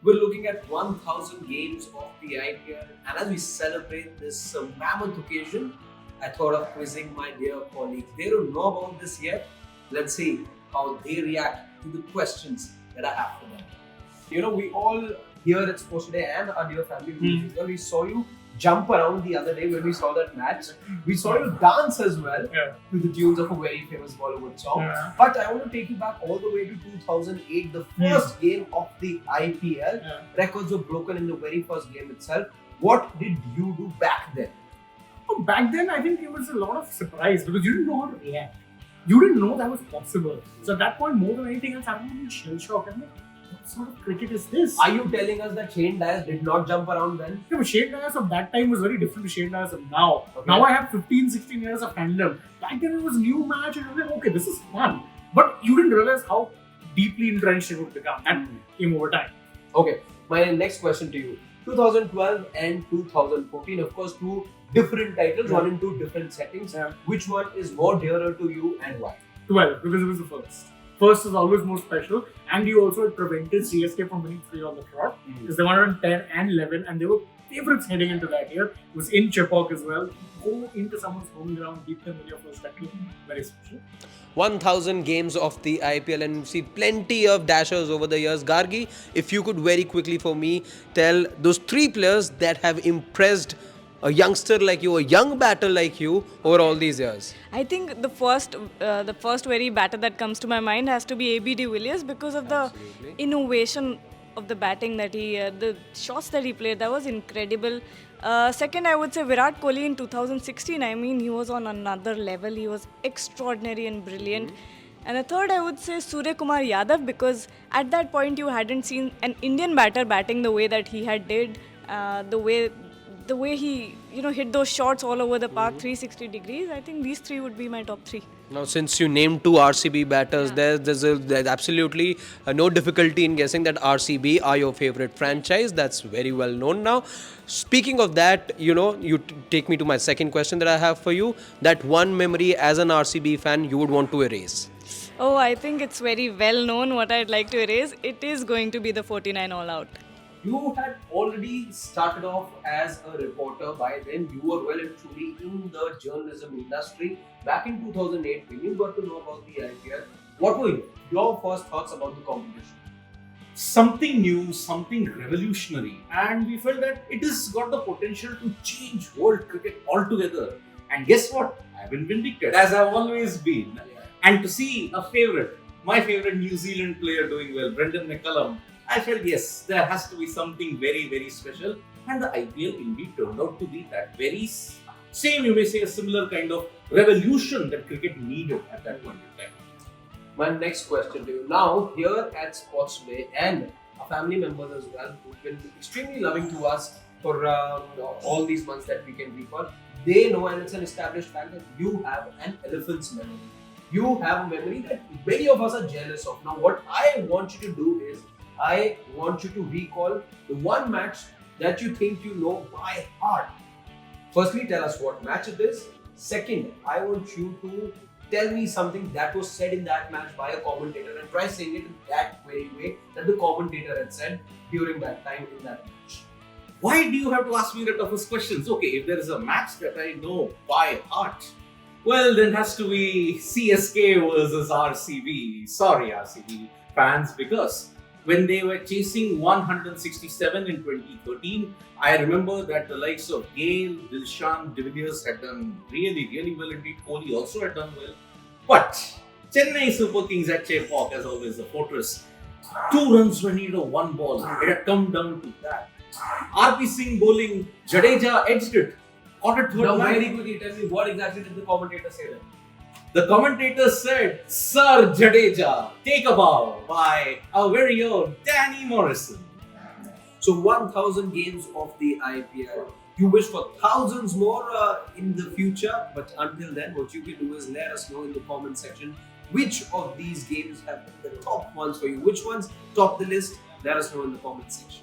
We're looking at 1000 games of the IPL, and as we celebrate this mammoth occasion, I thought of quizzing my dear colleagues. They don't know about this yet. Let's see how they react to the questions that I have for them. We all here at Sports Today and our dear family members as well, we saw you jump around the other day when we saw that match. We saw you dance as well to the tunes of a very famous Bollywood song. But I want to take you back all the way to 2008, the first game of the IPL. Records were broken in the very first game itself. What did you do back then? Back then, I think it was a lot of surprise because you didn't know how to react. You didn't know that was possible. So at that point, more than anything else, I was in shell shock. I'm like, what sort of cricket is this? Are you telling us that Shane Dyer did not jump around then? Yeah, but Shane Dyer of that time was very different to Shane Dyer of now. Okay. Now I have 15, 16 years of handle. Back then it was a new match and I was like, okay, this is fun. But you didn't realize how deeply entrenched it would become. That came over time. Okay, my next question to you. 2012 and 2014, of course, two different titles, one in two different settings. Which one is more dearer to you and why? 12, because it was the first. First is always more special, and you also prevented CSK from winning 3 on the trot because they were on 10 and 11, and they were favourites heading into that year. It was in Chepauk as well. Go into someone's home ground, beat them with your first title, very special. 1000 games of the IPL, and see plenty of dashers over the years. Gargi, if you could very quickly for me tell those 3 players that have impressed a youngster like you, a young batter like you over all these years. I think the first very batter that comes to my mind has to be AB de Villiers because of the innovation of the batting that the shots that he played, that was incredible. Second, I would say Virat Kohli in 2016. I mean, he was on another level. He was extraordinary and brilliant. And the third, I would say Surya Kumar Yadav because at that point you hadn't seen an Indian batter batting the way that he had did, the way he hit those shots all over the park, 360 degrees. I think these 3 would be my top 3. Now, since you named 2 RCB batters, there's absolutely no difficulty in guessing that RCB are your favorite franchise. That's very well known now. Speaking of that, you take me to my second question that I have for you. That one memory as an RCB fan you would want to erase. Oh, I think it's very well known what I'd like to erase. It is going to be the 49 all out. You had already started off as a reporter by then. You were well and truly in the journalism industry. Back in 2008, when you got to know about the IPL, what were your first thoughts about the competition? Something new, something revolutionary, and we felt that it has got the potential to change world cricket altogether. And guess what? I've been vindicated, as I've always been. And to see my favorite New Zealand player doing well, Brendan McCullum, I felt yes, there has to be something very, very special, and the IPL indeed turned out to be that very same, you may say, a similar kind of revolution that cricket needed at that point in time. My next question to you. Now, here at Sports Today and our family members as well, who've been extremely loving to us for all these months that we can recall, they know, and it's an established fact, that you have an elephant's memory. You have a memory that many of us are jealous of. Now, what I want you to do is, I want you to recall the one match that you think you know by heart. Firstly, tell us what match it is. Second, I want you to tell me something that was said in that match by a commentator and try saying it in that very way that the commentator had said during that time in that match. Why do you have to ask me the toughest questions? Okay, if there is a match that I know by heart, well, then has to be CSK versus RCB. Sorry, RCB fans, because when they were chasing 167 in 2013, I remember that the likes of Gale, Dilshan, De Villiers had done really, really well indeed. Kohli also had done well. But Chennai Super Kings at Chepauk, as always, the fortress. 2 runs were needed on 1 ball. It had come down to that. RP Singh bowling, Jadeja edged it. Caught it third Now, man. very quickly, tell me what exactly did the commentator say then? The commentator said, Sir Jadeja, take a bow by our very own Danny Morrison. So 1000 games of the IPL. You wish for thousands more in the future, but until then, what you can do is let us know in the comment section which of these games have been the top ones for you. Which ones top the list? Let us know in the comment section.